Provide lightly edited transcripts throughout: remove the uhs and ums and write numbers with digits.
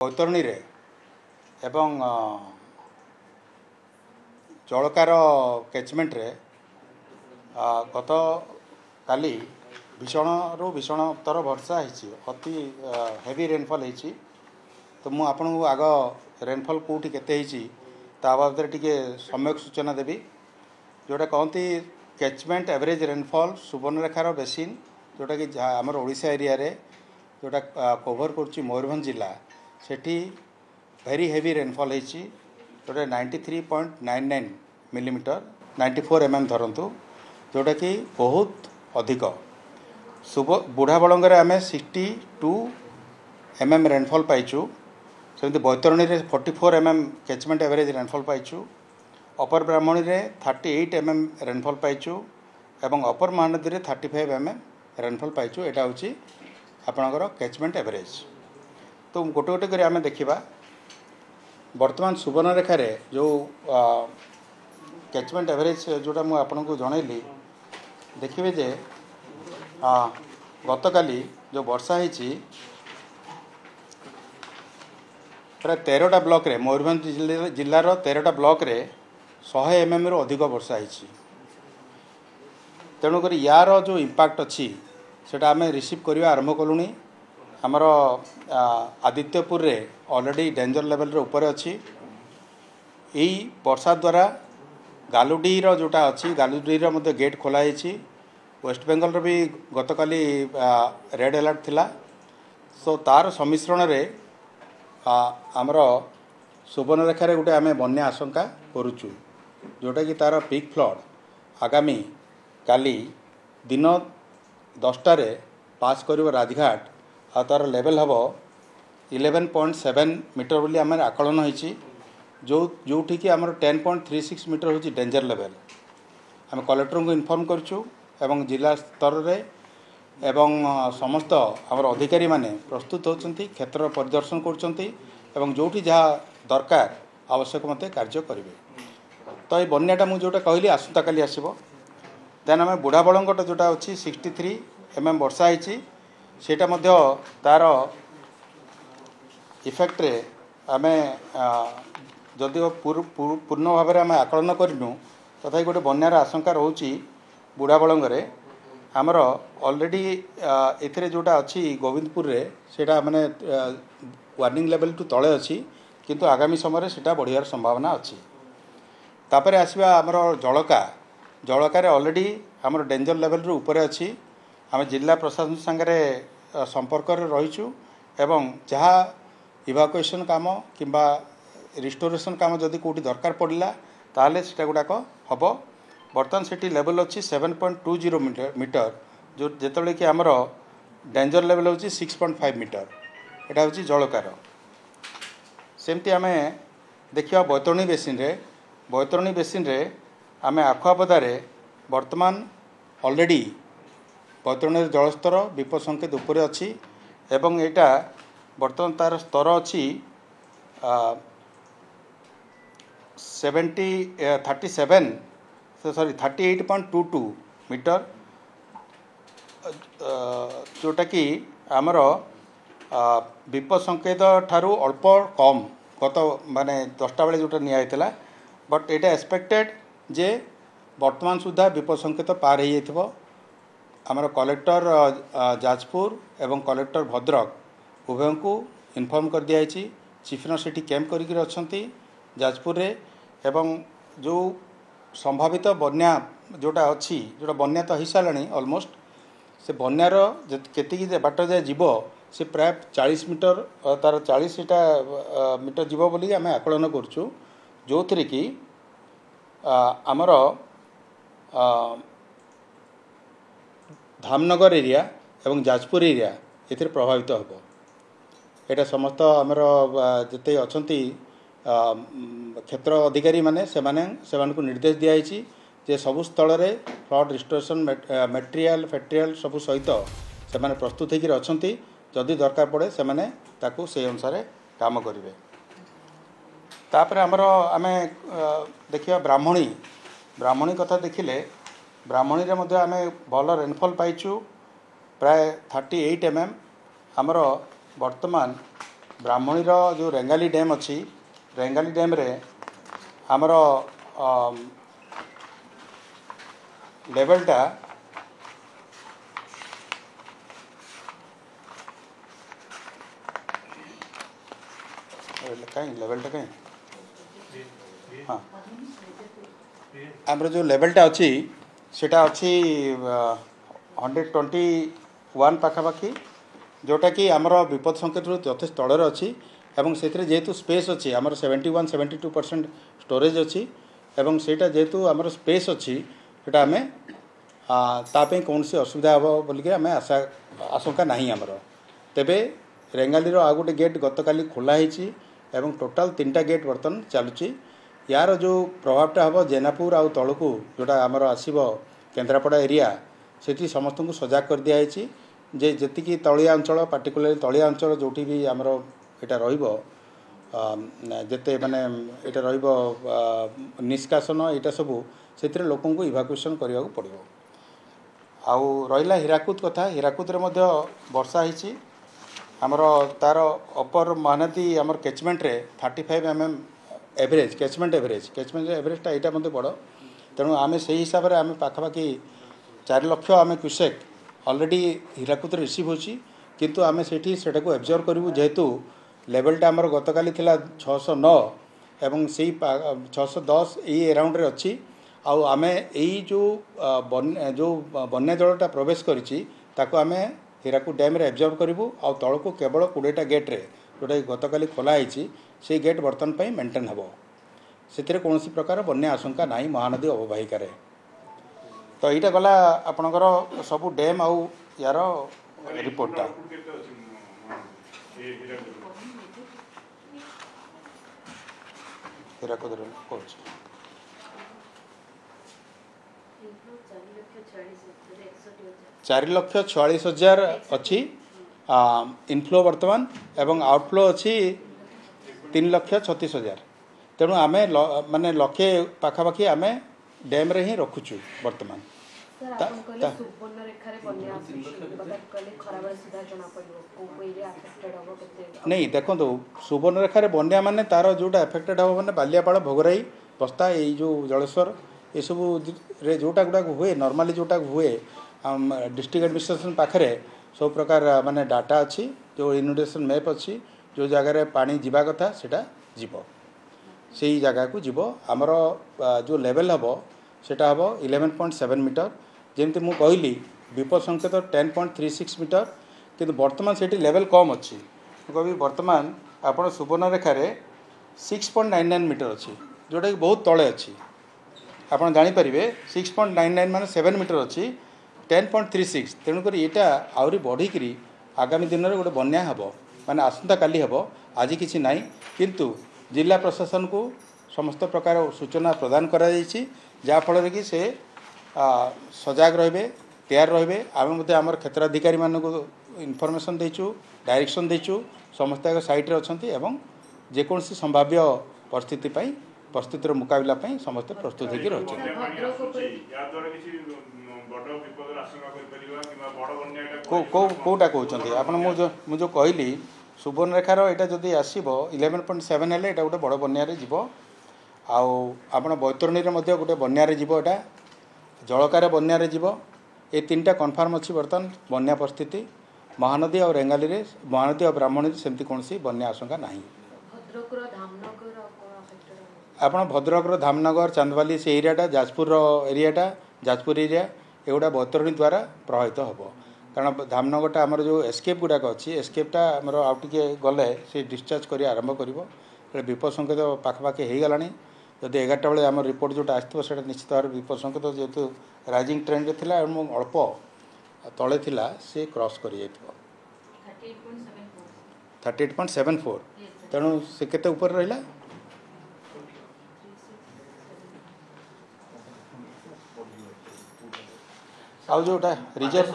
बैतरणी रे एवं जलकार कैचमेंट रे गत काली भीषण रु भीषणतर वर्षा अति हेवी रेनफॉल होती। तो मुझे आपन को आग रेनफॉल कौटी केते बाबद टिके सम्यक सूचना देवी। जोटा कहती कैचमेंट एवरेज रेनफॉल सुवर्णरेखार बेसिन जोटा कि आमर ओडिशा एरिया रे जोटा कवर कर मयूरभंज जिला सेठी वेरी हेवी रेनफॉल होती। जोटा 93.99 मिलीमीटर 94 mm धरतु जोटा कि बहुत अधिक। बुढ़ा बलंगे आम 62 mm रेनफॉल पाइचु। सेमती बैतरणी रे 44 mm कैचमेंट एवरेज रेनफॉल पाइचु। अपर ब्राह्मणी रे 38 mm रेनफॉल पाइचु एवं अपर महानदी रे 35 mm रेनफॉल पाइचु। एटा होची आपणकर कैचमेंट एवरेज। तो गोटे गोटे कर आम देखा वर्तमान सुवर्णरेखा रे जो कैचमेंट एवरेज जोटा मुझे आपको जनइली देखिए जे गतकाली जो वर्षा होती प्राय 13टा ब्लॉक रे मयूरभंज जिलार 13टा ब्लॉक रे 100 mm रु अधिक वर्षा होती। तेणुक यार जो इम्पैक्ट अच्छी सेटा आम रिसीव करवा आरंभ कलुनी। आमर आदित्यपुर रे ऑलरेडी डेंजर लेवल रे ऊपर अच्छी। यही वर्षा द्वारा गालुडी जोटा अच्छी गालुडी मध्य गेट खोलाई। वेस्ट बेंगल भी गतकाली रेड अलर्ट थिला। सो तार सम्मिश्रण रे आमर सुवर्णरेखा रे गोटे आम बन्या आशंका करुचु जोटा कि तार पीक फ्लड आगामी काली दिन 10टा रे पास करिवो राजघाट आ तार लेवल हम 11.7 मीटर बोली आम आकलन होती। जोठी कि आमर 10.36 मीटर होची डेंजर लेवल। आम कलेक्टर को इन्फॉर्म करचु एवं जिला स्तर रे एवं समस्त आमर अधिकारी माने प्रस्तुत होचंती क्षेत्र परिदर्शन करचंती एवं जोठी जहाँ दरकार आवश्यक मते कार्य करेंगे। तो ये बन्याटा मुझे जोटा कहली आसंता काली आसब। देन आम बुढ़ा बलंगट जोटा अच्छी 63 mm वर्षा होती सेटा मध्य तार इफेक्ट रे आम जदि पूर्ण भाव में आम आकलन करूँ तथा गोटे बन्यार आशंका रोची बुढ़ा बलंगे आमर ऑलरेडी एथिरे जोटा अच्छी गोविंदपुर रे सेटा माने वार्निंग लेवल टू तले अच्छी किंतु आगामी समय सेटा बढ़ियार संभावना अच्छी। तापर आसवा आमर जलका ऑलरेडी आमर डेंजर लेवल रू ऊपर अच्छी। आम जिला प्रशासन संगे संपर्क रहीचु एवं जहाँ इवाकुएसन काम किंबा रिस्टोरेशन काम जदि कौटी दरकार पड़ला ताले सेटा गुड़ाक हम। बर्तमान सेठी लेवल अच्छी 7.20 मीटर जो जिते कि आमर डेंजर लेवल होची 6.5 मीटर। एटा होची जलकार। सेमती आम देखिया बैतरणी बेसिन रे आम आखुआपदारे वर्तमान ऑलरेडी बैतरणी जलस्तर विपद संकेत ऊपर अच्छी एवं एटा वर्तमान तार स्तर अच्छी 38.22 मीटर जोटा कि आमर विपद संकेत ठारू अल्प कम गत माने 10टा बेले जोटा निया बट एटा एक्सपेक्टेड जे वर्तमान सुधा विपद संकेत पार हो जाइथिबो। आमर कलेक्टर जाजपुर एवं कलेक्टर भद्रक उभय को इन्फॉर्म कर दिया। चीफ सेठी कैंप करिक अछंती जाजपुर रे एवं जो संभावित बन्या जोटा अच्छी जोटा बन्या तो हो सारे ऑलमोस्ट से बन्यार केतिकी बाट जाए जीव से प्राय 40 मीटर तार 40 मीटर जीव बोली आम आकलन करचु जो थी कि आमर धामनगर एरिया एवं जाजपुर एरिया एथिरे प्रभावित होबो। एटा समस्त आमर जते अछंती क्षेत्र अधिकारी माने सेमानकु निर्देश दिया जे सबु स्थल रे फ्लड रिस्टोरेशन मटेरियल फैटेरियल सबु सहित से प्रस्तुत होकर अछंती। जदि दरकार पड़े से ताकू से अनुसार काम करेंगे। तापर आमर आम देखिए ब्राह्मणी कथा देखिले ब्राह्मणी रे मध्य आम भल रेनफॉल पाइचु प्राय 38 mm। आमर वर्तमान ब्राह्मणीर जो रेंगाली डैम अच्छी रेंगाली डैम रे आमर लेवलटा कहीं लेवलटा कहीं हाँ आमर जो लेवलटा अच्छी सेटा अच्छी 121 पाखापाखि जोटा कि आमर विपद संकेत यथेष्ट तलर अच्छी एवं से जेहेतु स्पेस अच्छी आमर 71-72% स्टोरेज अच्छी एवं सेटा जेहेतु आमर स्पेस अच्छी सेटा आमे तापे कौन सी असुविधा हे बोलिक आम आशंका नहीं आमर तेबे रेंगाली आ गोटे गेट गतकाली खोला होती एवं टोटाल 3टा गेट बर्तन चलुची यार जो प्रभावटा हम जेनापुर आउ तलू जोटा आमर आसब केन्द्रापड़ा एरिया से समस्त को सजाग कर दिखाई जे जी तलिया अंचल पार्टिकुलरली तलिया अंचल जो भी आमर यहाँ रते माने यहाँ निष्कासन यहाँ सबू से लोक इभाकुएसन करने को पड़ो आउ रहा हीराकुद कथा हीराकुद वर्षा होती आमर तार अपर महानदी आमर कैचमेंट रे 35 mm एवरेज कैचमेंट एवरेजटा यहाँ मत बड़ तेणु आम से हिसाब से आम पाखापाखि 4 लाख आम क्यूसेक ऑलरेडी हीराकुद रिसीव होची किंतु आम से एब्जर्व करूँ जेहेतु लेवलटा आमर गतकाली 609 एवं से 610 ये अराउंड रे अच्छी आउ आम यही जो बन्या जलटा प्रवेश करिछि ताको आम हीराकुद डैम रे एब्जर्व करूँ आउ तल को केवल 20टा गेट रे जोटा गतकाली खोला होती से गेट बर्तन पर मेंटेन हम से कौन प्रकार बन्या आशंका नहीं महानदी अववाहिका तो यहाँ गला आपणकर सबू डैम आउ यार रिपोर्टा हीराकुद कौन 4,46,000 अच्छी इनफ्लो वर्तमान एवं आउटफ्लो अच्छी 3,36,000 तेणु आम माने लक्षे पाखापाखि आम डैम रे ही रखुचु वर्तमान नहीं देखो सुवर्णरेखार बन्या माने तार जोटा एफेक्टेड हम मैंने बालियापाड़ भोगराई बस्ता यही जो जलेश्वर ये सब रे जोटा गुड़ाक हुए नॉर्मली जोटा हुए डिस्ट्रिक्ट एडमिनिस्ट्रेशन पाखे सब प्रकार माने डाटा अच्छी जो इनोडेशन मैप अच्छी जो जगार पानी जीवा कथा सेटा जीव से ही जगह को जीव आमर जो लेवल हम सेटा हम 11.7 मीटर जमती मु कहली विपद संकेत 10.36 मीटर किंतु वर्तमान से लेवल कम अच्छी कभी वर्तमान आपण सुवर्णरेखार 6.99 मीटर अच्छी जोटा कि बहुत तले अच्छी आपड़ जानीपारे 6.99 माने 7 मीटर अच्छी 10.36 तेणुक यहाँ आहरी बढ़िकी आगामी दिन में गोटे बन्या हम माने आसंता काली हम आज किसी ना किंतु जिला प्रशासन को समस्त प्रकार सूचना प्रदान करा जहाँफल कि से सजाग रे तैयार रे आम आमर क्षेत्राधिकारी मानक इनफर्मेशन देचु डायरेक्शन देचु समस्त साइट रे अच्छा एवं जेकोसी संभाव्य परिस्थितिर मुकाबला समस्त प्रस्तुत होटा कहते आप मुझे कहली सुवर्णरेखार यहाँ जदि आसब 11.7 हेल्ले यहाँ गोटे बड़ बन्यारे जीव आप बैतरणी गोटे बन्यारे जीव यहाँ जलकार बन्यारे जीव ये 3टा कन्फर्म अच्छी बर्तमान बन्या परिस्थिति महानदी और रेंगाली रे महानदी और ब्राह्मणी सेमती कौन बन्या आशंका ना आप भद्रकर धामनगर चांदवाली से एरियाटा जाजपुर एरिया एगुड़ा बैतरणी द्वारा प्रभावित हम कारण धामनगरटा आमर जो एस्केप गुड़ाक अच्छी एस्केपटा आमर आउ टे गले से डिस्चार्ज कर आरंभ कर विपद संकेत पाखापाखि हो गलानी जदि 11टा बेले आम रिपोर्ट जोटा आसो निश्चित भाव विपद संकेत जेहेतु राइजिंग ट्रेंड रे थिला अल्प तले थिला से क्रॉस कर 38.74 तेणु से केते ऊपर रहिला आउ जोटा रिजर्व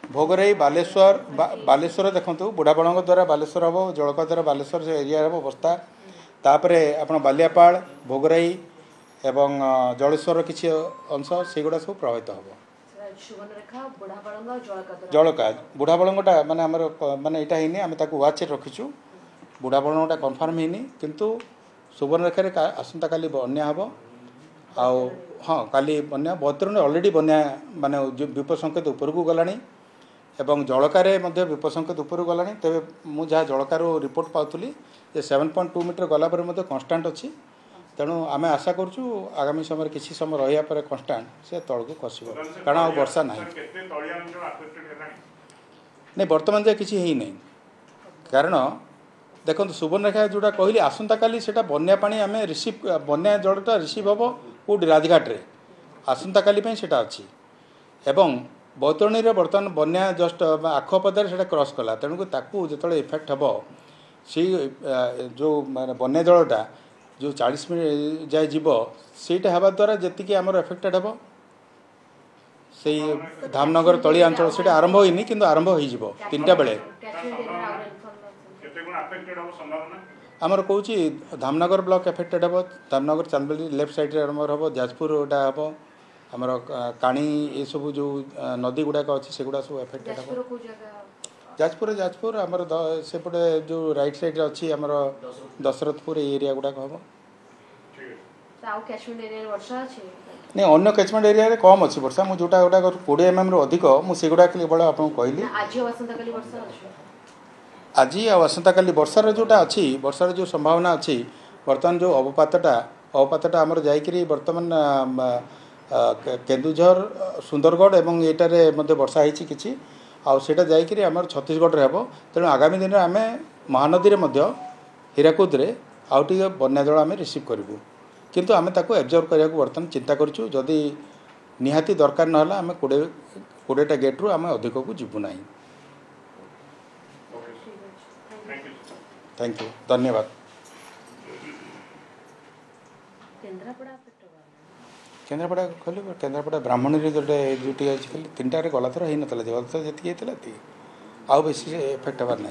भोगराई बालेश्वर देखु बुढ़ापण द्वारा बालेश्वर हम जलका द्वारा बालेश्वर से एरिया हम बस्ता तापर आप बालियापाड़ भोगराई एवं जलेश्वर किसी अंश से गुड़ा सब प्रभावित हम जलका बुढ़ा बलंगटा माने आमर माने एटा हिनी आमे ताकू वाच रखिछु बुढ़ा बलंगटा कन्फर्म हिनी किंतु सुवर्णरेखा रे आसंता काली बन्या हबो आउ हाँ काली बन्या बतरण ऑलरेडी बन्या माने विपद संकेत ऊपर को गलानी एवं जलकार विपद संकेत ऊपर गलानी तेरे मु जहाँ जलकार रिपोर्ट पाउली 7.2 मीटर गला पर कन्स्टाट अच्छी तेणु आम आशा करूँ आगामी समय किसी समय रहा पर कन्स्टाट से तल को खस कारण आ वर्षा ना नहीं बर्तमान जाए किसी ही नहीं कारण देखो सुवर्णरेखा जोड़ा कहली आसंता काली सेटा बन्या पानी आम रिसीव बन्या जलटा रिसीव हम कौट राजघाट रे आसंता काली सेटा अच्छी एवं बैतरणी बर्तमान बन्या जस्ट आखपदार से क्रॉस कला तेणुक जो इफेक्ट हम से जो माने बन्या जलटा जो 40 मिनट जाए जीव सेटा हवा द्वारा जी आमर एफेक्टेड हम से धामनगर तली अंचल से आरंभ होनी कि आरंभ हो 3टा बेले आमर कौच धामनगर ब्लॉक एफेक्टेड हम धामनगर चांदबेली लेफ्ट साइड रे आरंभ हम जाजपुर गोटा हम आमर काणी ये सब जो नदी गुड़ाक अच्छी से गुड़ा सब एफेक्टेड हम जाजपुर आमर सेपटे जो राइट साइड रे अच्छी आमर दशरथपुर एरिया गुड़ाक हम नहीं अन्य कैचमेंट एरिया रे कम अच्छी वर्षा मुझे जोटा गोटा 20 mm रु अधिक मुझे गुड़ा केवल आपको कहली आज आसंता काली वर्षार जोटा अच्छी वर्षार जो संभावना अच्छी बर्तमान जो अवपातटा आमर जाइकरी बर्तमान केन्दुझर सुंदरगढ़ एवं एटारे मध्य वर्षा होती किसी आउटा जाइकरी आमर छत्तीसगढ़ रे हम तेणु आगामी दिन में आम महानदी रे मध्य हीराकुद रे आउ टिके बन्या जल आम रिसीव करूँ किंतु आम ताको एब्जर्व करने को बर्तमान चिंता करूँ जदि निहाती दरकार ना आम 20टा गेट रु आम अधिक को जीवु ना। थैंक यू धन्यवाद। केन्द्रापड़ा कहली केन्द्रापड़ा ब्राह्मणी जो ड्यूटी खाली 3टारे गला थर हो ना गला थर जी आउ बेसी एफेक्ट हबार ना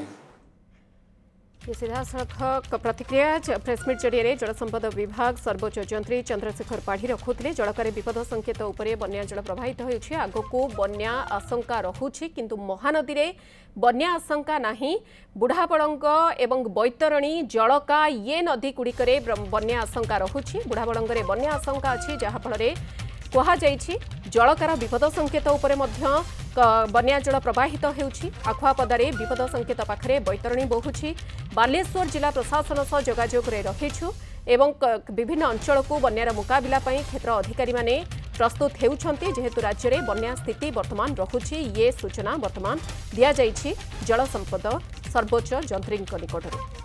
सीधा सड़क प्रतिक्रिया प्रेसमिट जरिए जलसंपद विभाग सर्वोच्च जंत्री चंद्रशेखर पाढ़ी रखुले जलकार विपद संकेत उपर बन्या जल प्रवाहित होइछि आगको बन्या आशंका रहुछि किंतु महानदी रे बन्या आशंका नाही बुढ़ाबड़ंग एवं बैतरणी जलका ये नदी गुड़िकरे बन्या आशंका रहुछि बुढ़ाबड़ंग रे बन्या आशंका अछि जहा फल कहा जाइछि जलकार विपद संकेत उपरे मध्य बन्या जल प्रवाहित होउछि आखुआपदारे विपद संकेत पाखरे बैतरणी बहुछि बालेश्वर जिला प्रशासन सह जोगाजोग रे रहिछु एवं विभिन्न अंचल को बन्यार मुकाबिला पई क्षेत्र अधिकारी माने प्रस्तुत हेउछंती जेहेतु राज्य रे बन्या स्थिति वर्तमान रहुछि ये सूचना वर्तमान दिया जाइछि जल संपद सर्वोच्च जंत्रीଙ୍କ निकटरे।